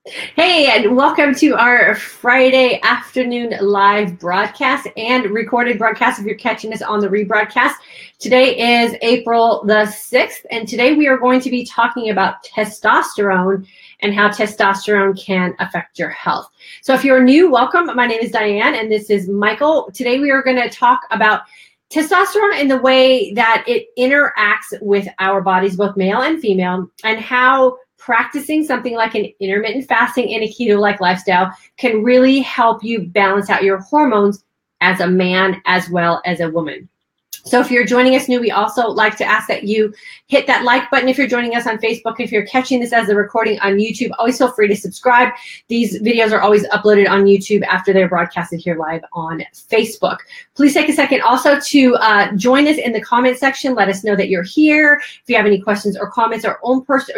Hey, and welcome to our Friday afternoon live broadcast and recorded broadcast if you're catching us on the rebroadcast. Today is April the 6th, and today we are going to be talking about testosterone and how testosterone can affect your health. So if you're new, welcome. My name is Diane, and this is Michael. Today we are going to talk about testosterone and the way that it interacts with our bodies, both male and female, and how practicing something like an intermittent fasting and a keto-like lifestyle can really help you balance out your hormones as a man as well as a woman. So if you're joining us new, we also like to ask that you hit that like button if you're joining us on Facebook. If you're catching this as a recording on YouTube, always feel free to subscribe. These videos are always uploaded on YouTube after they're broadcasted here live on Facebook. Please take a second also to join us in the comment section. Let us know that you're here. If you have any questions or comments or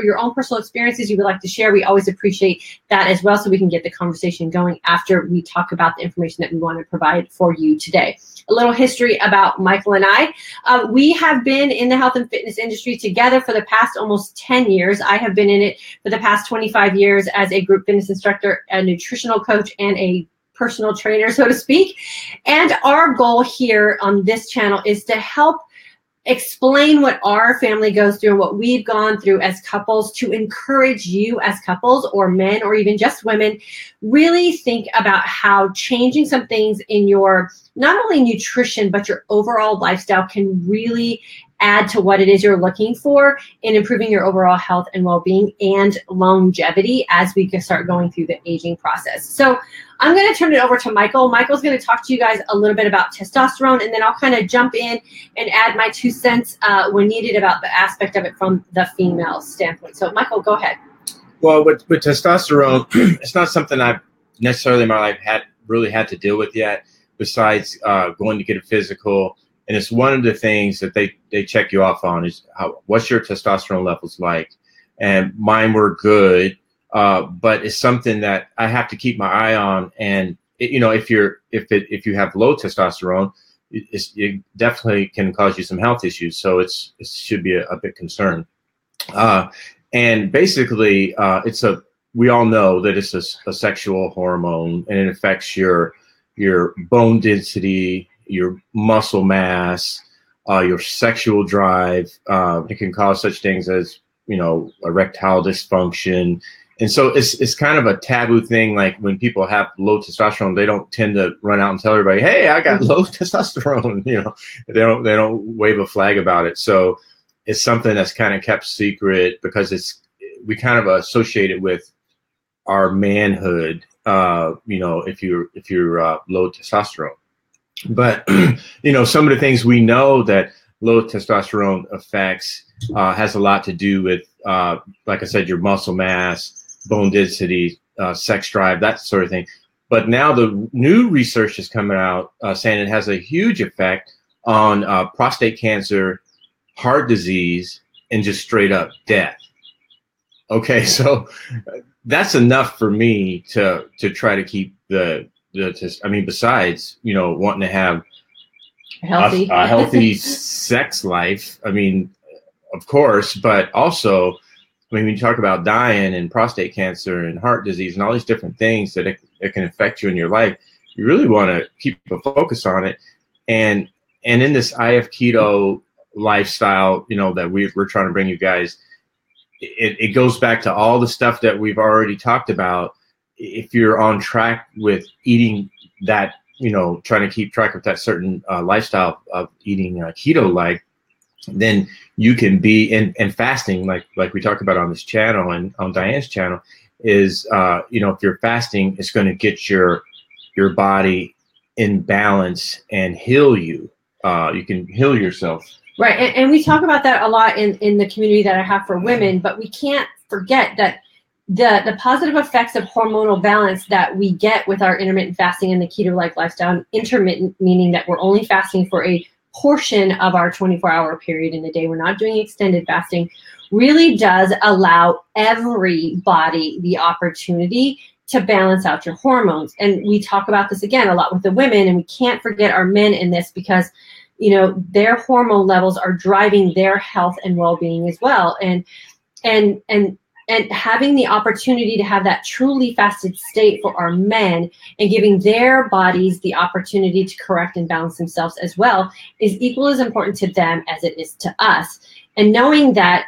your own personal experiences you would like to share, we always appreciate that as well, so we can get the conversation going after we talk about the information that we want to provide for you today. A little history about Michael and I. We have been in the health and fitness industry together for the past almost 10 years. I have been in it for the past 25 years as a group fitness instructor, a nutritional coach, and a personal trainer, so to speak. And our goal here on this channel is to help explain what our family goes through and what we've gone through as couples, to encourage you as couples or men or even just women, really think about how changing some things in your not only nutrition but your overall lifestyle can really add to what it is you're looking for in improving your overall health and well-being and longevity as we can start going through the aging process. So I'm going to turn it over to Michael. Michael's going to talk to you guys a little bit about testosterone, and then I'll kind of jump in and add my 2 cents when needed about the aspect of it from the female standpoint. So Michael, go ahead. Well, with testosterone, it's not something I've necessarily in my life really had to deal with yet, besides going to get a physical. And it's one of the things that they check you off on is what's your testosterone levels like? And mine were good, but it's something that I have to keep my eye on. And if you have low testosterone, it definitely can cause you some health issues. So it should be a big concern. And basically, we all know that it's a sexual hormone, and it affects your bone density, your muscle mass, your sexual drive. It can cause such things as, erectile dysfunction. And so it's kind of a taboo thing. Like when people have low testosterone, they don't tend to run out and tell everybody, "Hey, I got low testosterone." They don't wave a flag about it. So it's something that's kind of kept secret because we kind of associate it with our manhood. If you're low testosterone. But, some of the things we know that low testosterone affects has a lot to do with, like I said, your muscle mass, bone density, sex drive, that sort of thing. But now the new research is coming out saying it has a huge effect on prostate cancer, heart disease, and just straight up death. Okay, so that's enough for me to try to keep besides, wanting to have a healthy sex life, of course, but also, when you talk about dying and prostate cancer and heart disease and all these different things that it can affect you in your life, you really want to keep a focus on it. And in this IF keto lifestyle, that we're trying to bring you guys, it goes back to all the stuff that we've already talked about. If you're on track with eating that, trying to keep track of that certain lifestyle of eating keto-like, then you can be in fasting, like we talk about on this channel and on Diane's channel, is if you're fasting, it's going to get your body in balance and heal you. You can heal yourself. Right, and we talk about that a lot in the community that I have for women, but we can't forget that the positive effects of hormonal balance that we get with our intermittent fasting and the keto-like lifestyle, intermittent meaning that we're only fasting for a portion of our 24-hour period in a day, we're not doing extended fasting, really does allow everybody the opportunity to balance out your hormones. And we talk about this again a lot with the women, and we can't forget our men in this because their hormone levels are driving their health and well-being as well. And And having the opportunity to have that truly fasted state for our men and giving their bodies the opportunity to correct and balance themselves as well is equal as important to them as it is to us. And knowing that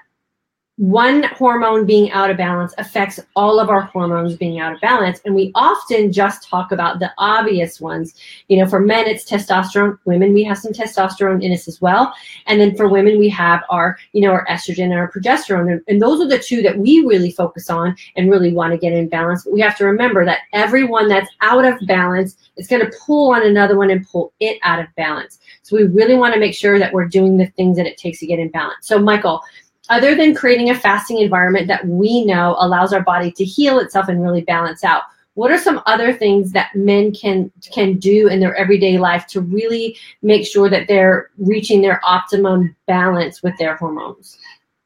one hormone being out of balance affects all of our hormones being out of balance. And we often just talk about the obvious ones. You know, for men, it's testosterone. Women, we have some testosterone in us as well. And then for women, we have our, you know, our estrogen and our progesterone. And those are the two that we really focus on and really want to get in balance. But we have to remember that everyone that's out of balance is going to pull on another one and pull it out of balance. So we really want to make sure that we're doing the things that it takes to get in balance. So Michael, other than creating a fasting environment that we know allows our body to heal itself and really balance out, what are some other things that men can do in their everyday life to really make sure that they're reaching their optimum balance with their hormones?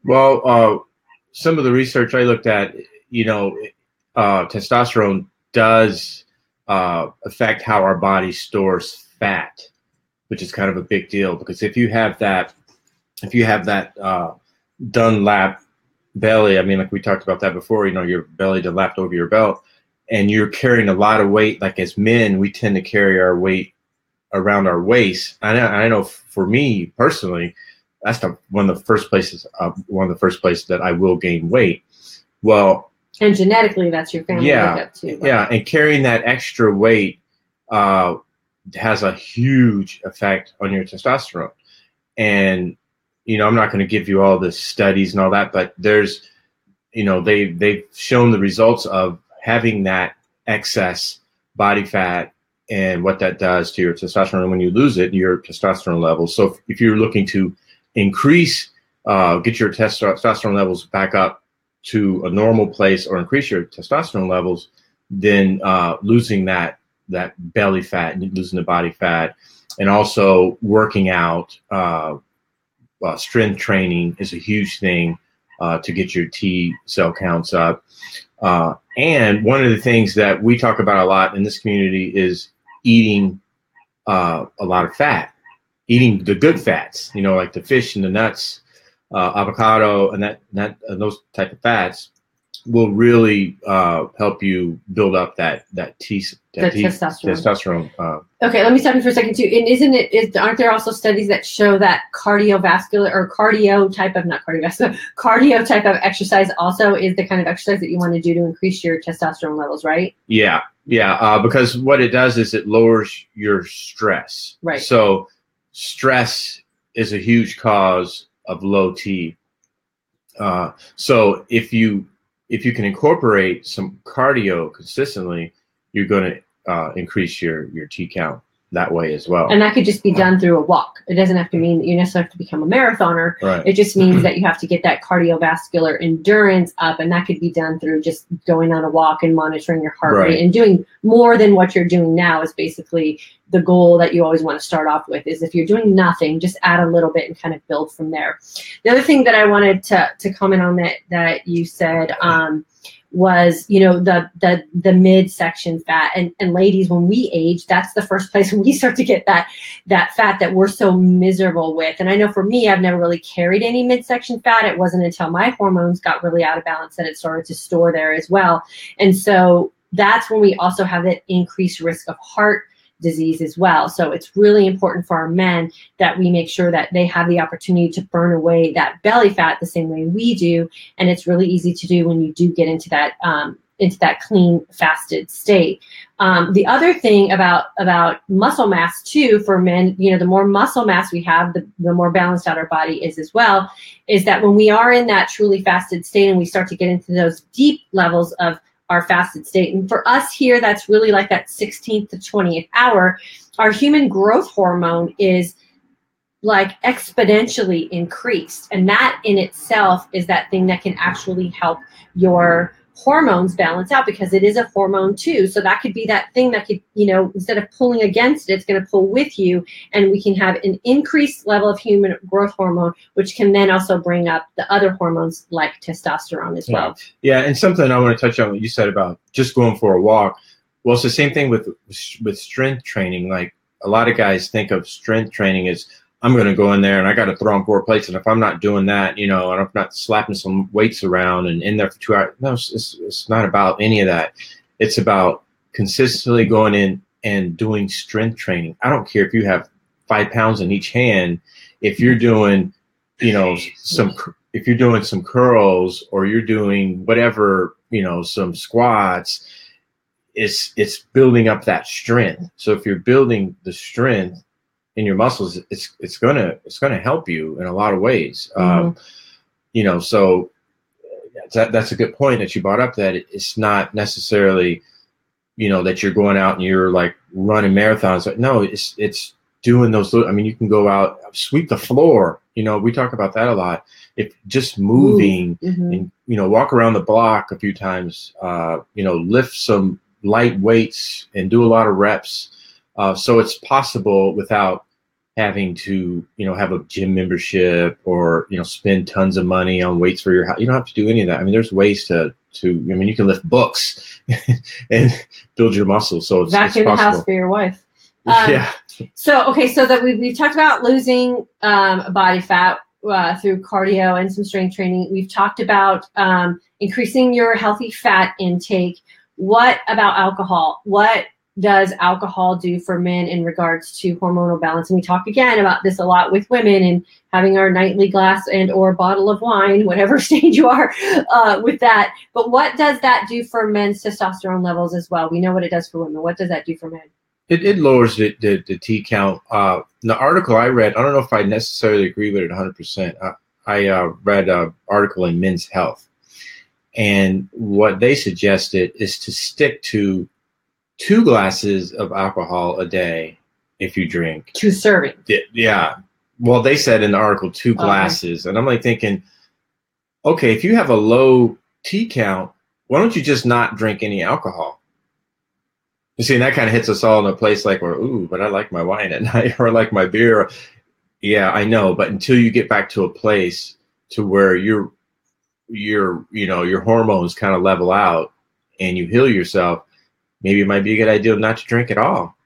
Well, some of the research I looked at, you know, testosterone does affect how our body stores fat, which is kind of a big deal, because if you have that Dunlap belly, I mean, like we talked about that before, you know, your belly lapped over your belt, and you're carrying a lot of weight. Like as men, we tend to carry our weight around our waist. I know for me personally, that's one of the first places that I will gain weight. Well, and genetically, that's your family makeup too. Right? Yeah, and carrying that extra weight has a huge effect on your testosterone. And you know, I'm not going to give you all the studies and all that, but there's, you know, they've shown the results of having that excess body fat and what that does to your testosterone. And when you lose it, your testosterone levels. So if you're looking to increase, get your testosterone levels back up to a normal place or increase your testosterone levels, then losing that belly fat and losing the body fat, and also working out, strength training is a huge thing to get your T cell counts up. And one of the things that we talk about a lot in this community is eating a lot of fat, eating the good fats, you know, like the fish and the nuts, avocado, and those type of fats will really help you build up that testosterone. Okay, let me stop you for a second too. And aren't there also studies that show that cardio type of exercise also is the kind of exercise that you want to do to increase your testosterone levels, right? Yeah, because what it does is it lowers your stress. Right. So stress is a huge cause of low T. So if you can incorporate some cardio consistently, you're going to increase your T count that way as well. And that could just be done through a walk. It doesn't have to mean that you necessarily have to become a marathoner. Right. It just means that you have to get that cardiovascular endurance up, and that could be done through just going on a walk and monitoring your heart rate and doing more than what you're doing now is basically the goal that you always want to start off with. Is if you're doing nothing, just add a little bit and kind of build from there. The other thing that I wanted to comment on that you said was, you know, the midsection fat, and ladies, when we age, that's the first place when we start to get that fat that we're so miserable with. And I know for me, I've never really carried any midsection fat. It wasn't until my hormones got really out of balance that it started to store there as well. And so that's when we also have that increased risk of heart disease as well. So it's really important for our men that we make sure that they have the opportunity to burn away that belly fat the same way we do. And it's really easy to do when you do get into that clean fasted state. The other thing about muscle mass too for men, you know, the more muscle mass we have, the more balanced out our body is as well, is that when we are in that truly fasted state and we start to get into those deep levels of our fasted state. And for us here, that's really like that 16th to 20th hour. Our human growth hormone is like exponentially increased. And that in itself is that thing that can actually help your hormones balance out, because it is a hormone too. So that could be that thing that could, you know, instead of pulling against it, it's going to pull with you, and we can have an increased level of human growth hormone, which can then also bring up the other hormones like testosterone as well. Yeah, and something I want to touch on what you said about just going for a walk. Well, it's the same thing with strength training. Like a lot of guys think of strength training as I'm going to go in there and I got to throw on 4 plates. And if I'm not doing that, and I'm not slapping some weights around and in there for 2 hours, no, it's not about any of that. It's about consistently going in and doing strength training. I don't care if you have 5 pounds in each hand. If you're doing, if you're doing some curls or you're doing whatever, some squats, it's building up that strength. So if you're building the strength in your muscles, it's gonna help you in a lot of ways. So that's a good point that you brought up, that it's not necessarily, that you're going out and you're like running marathons. No, it's doing those little, you can go out, sweep the floor. We talk about that a lot. If just moving and, walk around the block a few times, lift some light weights and do a lot of reps. So it's possible without having to, have a gym membership or, spend tons of money on weights for your house. You don't have to do any of that. There's ways to you can lift books and build your muscles. So it's vacuum possible. the house for your wife. Yeah. So that we've talked about losing body fat through cardio and some strength training. We've talked about increasing your healthy fat intake. What about alcohol? What does alcohol do for men in regards to hormonal balance? And we talk again about this a lot with women and having our nightly glass and or bottle of wine, whatever stage you are with that. But what does that do for men's testosterone levels as well? We know what it does for women. What does that do for men? It lowers the T count. The article I read, I don't know if I necessarily agree with it 100%. I read an article in Men's Health. And what they suggested is to stick to 2 glasses of alcohol a day if you drink. 2 servings. Yeah. Well, they said in the article 2 glasses. And I'm like thinking, okay, if you have a low T count, why don't you just not drink any alcohol? You see, and that kind of hits us all in a place like, but I like my wine at night, or I like my beer. Yeah, I know. But until you get back to a place to where your hormones kind of level out and you heal yourself, maybe it might be a good idea not to drink at all.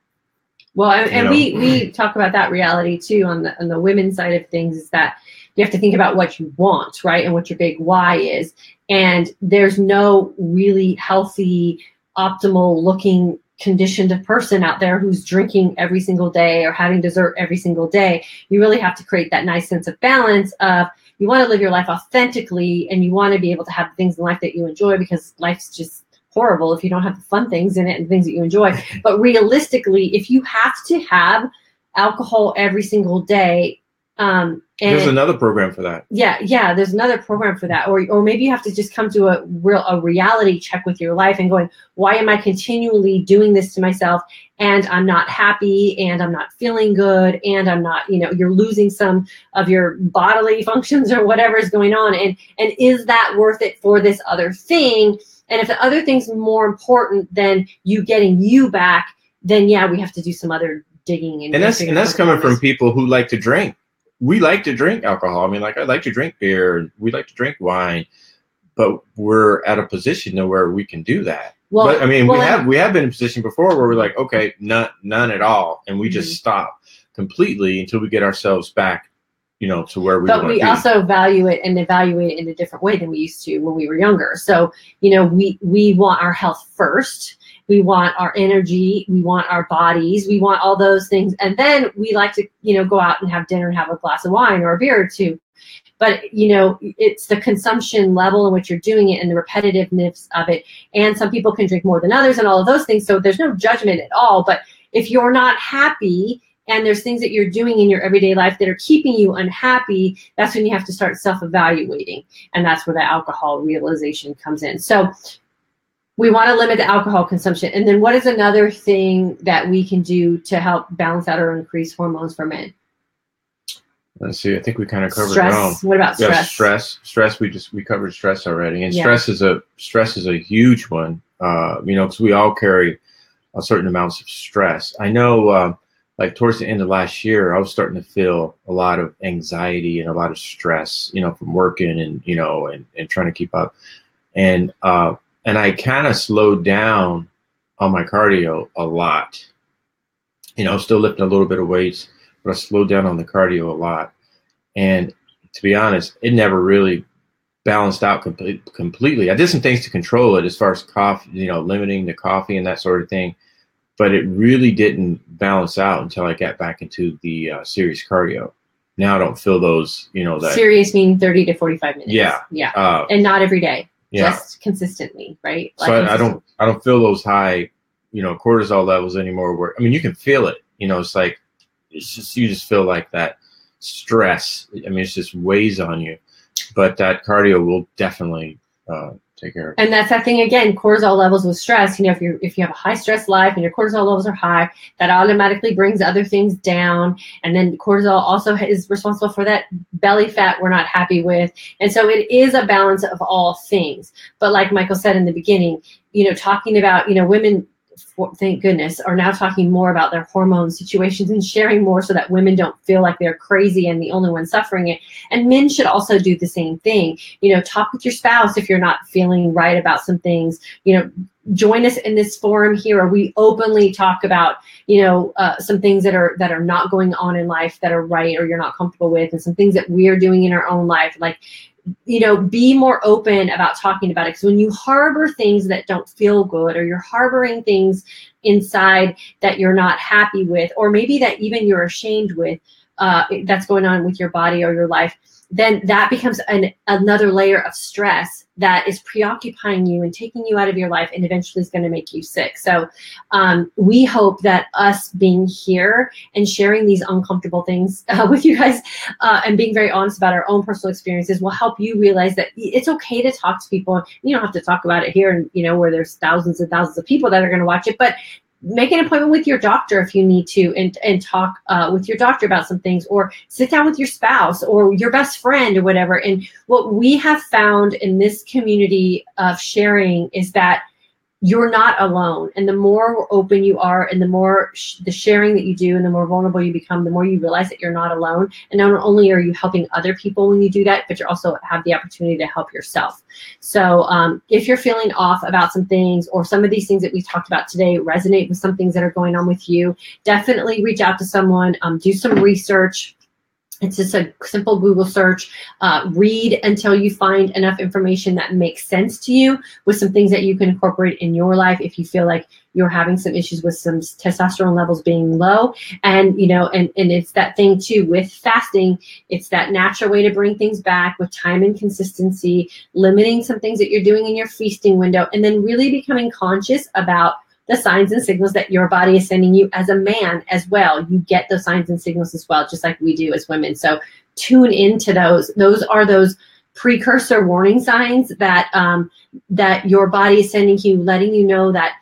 Well, and we talk about that reality too on the women's side of things, is that you have to think about what you want, right? And what your big why is. And there's no really healthy, optimal looking conditioned person out there who's drinking every single day or having dessert every single day. You really have to create that nice sense of balance of, you want to live your life authentically and you want to be able to have things in life that you enjoy, because life's just horrible if you don't have the fun things in it and things that you enjoy. But realistically, if you have to have alcohol every single day, and there's another program for that. Yeah, there's another program for that. Or maybe you have to just come to a reality check with your life and going, why am I continually doing this to myself? And I'm not happy, and I'm not feeling good, and I'm not, you're losing some of your bodily functions or whatever is going on. And is that worth it for this other thing? And if the other thing's more important than you getting you back, then yeah, we have to do some other digging. And that's coming from people who like to drink. We like to drink alcohol. I like to drink beer. We like to drink wine, but we're at a position to where we can do that. Well, but we have been in a position before where we're like, okay, none at all, and we just stop completely until we get ourselves back, to where we. But we also value it and evaluate it in a different way than we used to when we were younger. So we want our health first. We want our energy. We want our bodies. We want all those things. And then we like to, go out and have dinner and have a glass of wine or a beer or two. But, it's the consumption level in which you're doing it and the repetitiveness of it. And some people can drink more than others and all of those things. So there's no judgment at all. But if you're not happy and there's things that you're doing in your everyday life that are keeping you unhappy, that's when you have to start self-evaluating. And that's where the alcohol realization comes in. So we want to limit the alcohol consumption. And then what is another thing that we can do to help balance out or increase hormones for men? Let's see. I think we kind of covered stress. it all. What about stress? Stress. We covered stress already, and stress is a huge one. Because we all carry a certain amounts of stress. I know, like towards the end of last year, I was starting to feel a lot of anxiety and a lot of stress, from working and trying to keep up, and I kind of slowed down on my cardio a lot. Still lifting a little bit of weights, but I slowed down on the cardio a lot. And to be honest, it never really balanced out completely. I did some things to control it as far as coffee, limiting the coffee and that sort of thing, but it really didn't balance out until I got back into the serious cardio. Now I don't feel those, that serious meaning 30 to 45 minutes. Yeah. Yeah. And not every day, yeah. just consistently, right? So I don't feel those high, cortisol levels anymore where, you can feel it, it's like, you just feel like that stress. It just weighs on you. But that cardio will definitely take care of it. And that's that thing again, cortisol levels with stress. If you have a high stress life and your cortisol levels are high, that automatically brings other things down. And then cortisol also is responsible for that belly fat we're not happy with. And so it is a balance of all things. But like Michael said in the beginning, talking about, women, thank goodness, are now talking more about their hormone situations and sharing more so that women don't feel like they're crazy and the only one suffering it. And men should also do the same thing. Talk with your spouse if you're not feeling right about some things. Join us in this forum here where we openly talk about, some things that are not going on in life that are right or you're not comfortable with, and some things that we're doing in our own life. Like, be more open about talking about it. Because when you harbor things that don't feel good, or you're harboring things inside that you're not happy with, or maybe that even you're ashamed with, that's going on with your body or your life, then that becomes another layer of stress that is preoccupying you and taking you out of your life and eventually is going to make you sick. So we hope that us being here and sharing these uncomfortable things with you guys and being very honest about our own personal experiences will help you realize that it's okay to talk to people. You don't have to talk about it here and, where there's thousands and thousands of people that are going to watch it, but make an appointment with your doctor if you need to, and talk with your doctor about some things, or sit down with your spouse or your best friend or whatever. And what we have found in this community of sharing is that you're not alone. And the more open you are, and the more the sharing that you do, and the more vulnerable you become, the more you realize that you're not alone. And not only are you helping other people when you do that, but you also have the opportunity to help yourself. So if you're feeling off about some things, or some of these things that we talked about today resonate with some things that are going on with you, definitely reach out to someone, do some research. It's just a simple Google search. Read until you find enough information that makes sense to you, with some things that you can incorporate in your life if you feel like you're having some issues with some testosterone levels being low. And, and it's that thing too with fasting. It's that natural way to bring things back with time and consistency, limiting some things that you're doing in your feasting window, and then really becoming conscious about the signs and signals that your body is sending you as a man as well. You get those signs and signals as well, just like we do as women. So tune into those. Those are those precursor warning signs that that your body is sending you, letting you know that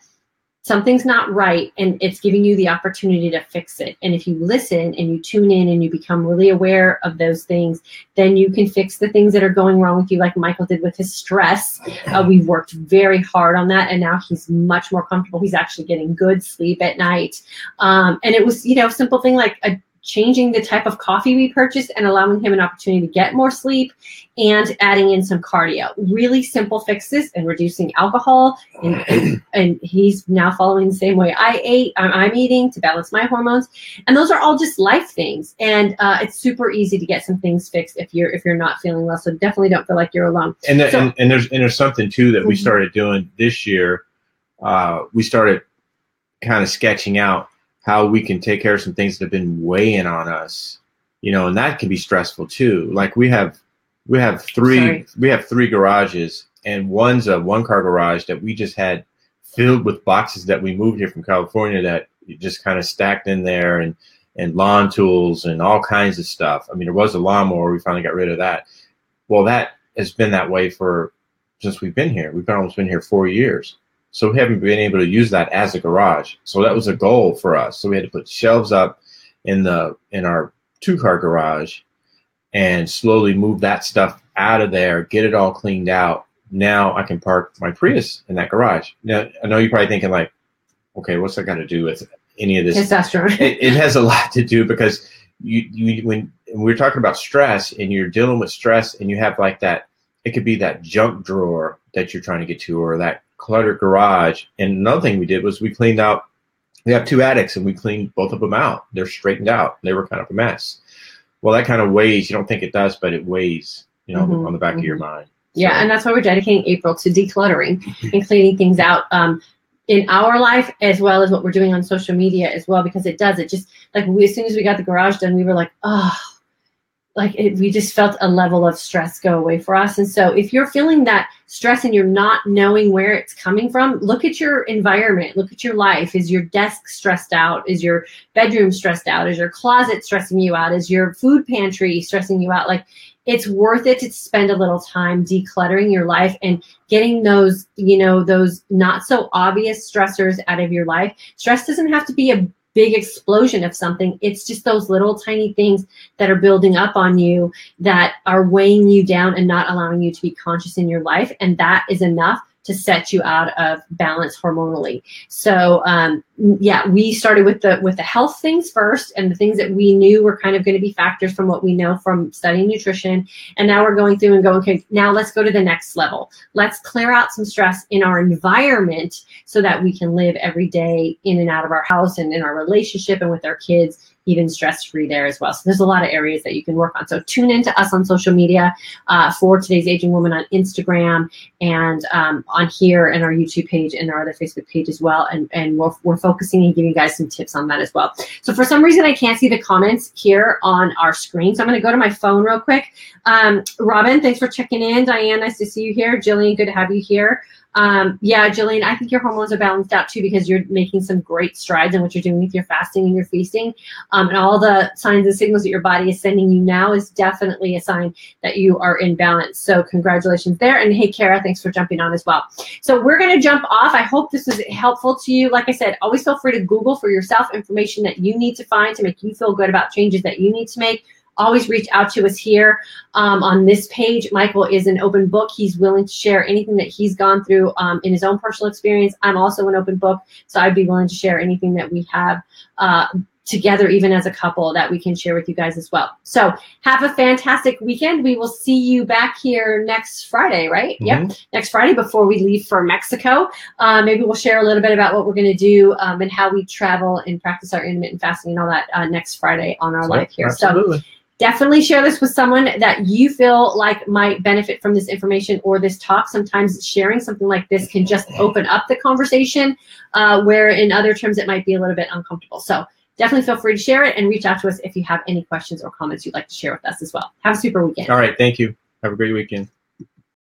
something's not right, and it's giving you the opportunity to fix it. And if you listen and you tune in and you become really aware of those things, then you can fix the things that are going wrong with you, like Michael did with his stress. We've worked very hard on that, and now he's much more comfortable. He's actually getting good sleep at night. And it was, simple thing like changing the type of coffee we purchased and allowing him an opportunity to get more sleep, and adding in some cardio. Really simple fixes, and reducing alcohol. And he's now following the same way I'm eating to balance my hormones. And those are all just life things. And it's super easy to get some things fixed if you're not feeling well. So definitely don't feel like you're alone. And there's something too that we started doing this year. We started kind of sketching out how we can take care of some things that have been weighing on us, and that can be stressful too. Like we have three garages, and one's a 1-car garage that we just had filled with boxes that we moved here from California that just kind of stacked in there, and lawn tools and all kinds of stuff. There was a lawnmower. We finally got rid of that. Well, that has been that way since we've been here. We've almost been here 4 years. So we haven't been able to use that as a garage. So that was a goal for us. So we had to put shelves up in our 2-car garage and slowly move that stuff out of there, get it all cleaned out. Now I can park my Prius in that garage. Now, I know you're probably thinking like, okay, what's that got to do with any of this? Testosterone. It has a lot to do, because when we're talking about stress and you're dealing with stress, and you have like that, it could be that junk drawer that you're trying to get to, or that cluttered garage. And another thing we did was we cleaned out We have 2 addicts, and we cleaned both of them out. They're straightened out. They were kind of a mess. Well, that kind of weighs. You don't think it does, but it weighs, on the back of your mind. Yeah, So, and that's why we're dedicating April to decluttering and cleaning things out in our life, as well as what we're doing on social media as well, because it just, like, as soon as we got the garage done, we were like, oh, we just felt a level of stress go away for us. And so if you're feeling that stress and you're not knowing where it's coming from, look at your environment, look at your life. Is your desk stressed out? Is your bedroom stressed out? Is your closet stressing you out? Is your food pantry stressing you out? Like, it's worth it to spend a little time decluttering your life and getting those, those not so obvious stressors out of your life. Stress doesn't have to be a big explosion of something. It's just those little tiny things that are building up on you that are weighing you down and not allowing you to be conscious in your life. And that is enough to set you out of balance hormonally. So we started with the health things first, and the things that we knew were kind of going to be factors from what we know from studying nutrition. And now we're going through and going, okay, now let's go to the next level. Let's clear out some stress in our environment so that we can live every day in and out of our house and in our relationship and with our kids, even stress-free there as well. So there's a lot of areas that you can work on. So tune in to us on social media for Today's Aging Woman on Instagram and on here and our YouTube page and our other Facebook page as well. And we're focusing and giving you guys some tips on that as well. So for some reason, I can't see the comments here on our screen. So I'm going to go to my phone real quick. Robin, thanks for checking in. Diane, nice to see you here. Jillian, good to have you here. Jillian, I think your hormones are balanced out too, because you're making some great strides in what you're doing with your fasting and your feasting. And all the signs and signals that your body is sending you now is definitely a sign that you are in balance. So congratulations there. And hey, Kara, thanks for jumping on as well. So we're going to jump off. I hope this was helpful to you. Like I said, always feel free to Google for yourself information that you need to find to make you feel good about changes that you need to make. Always reach out to us here on this page. Michael is an open book. He's willing to share anything that he's gone through in his own personal experience. I'm also an open book, so I'd be willing to share anything that we have together, even as a couple, that we can share with you guys as well. So have a fantastic weekend. We will see you back here next Friday, right? Mm-hmm. Yep, next Friday before we leave for Mexico. Maybe we'll share a little bit about what we're going to do and how we travel and practice our intermittent fasting and all that next Friday on our live here. Absolutely. So definitely share this with someone that you feel like might benefit from this information or this talk. Sometimes sharing something like this can just open up the conversation, where in other terms it might be a little bit uncomfortable. So definitely feel free to share it and reach out to us if you have any questions or comments you'd like to share with us as well. Have a super weekend. All right. Thank you. Have a great weekend.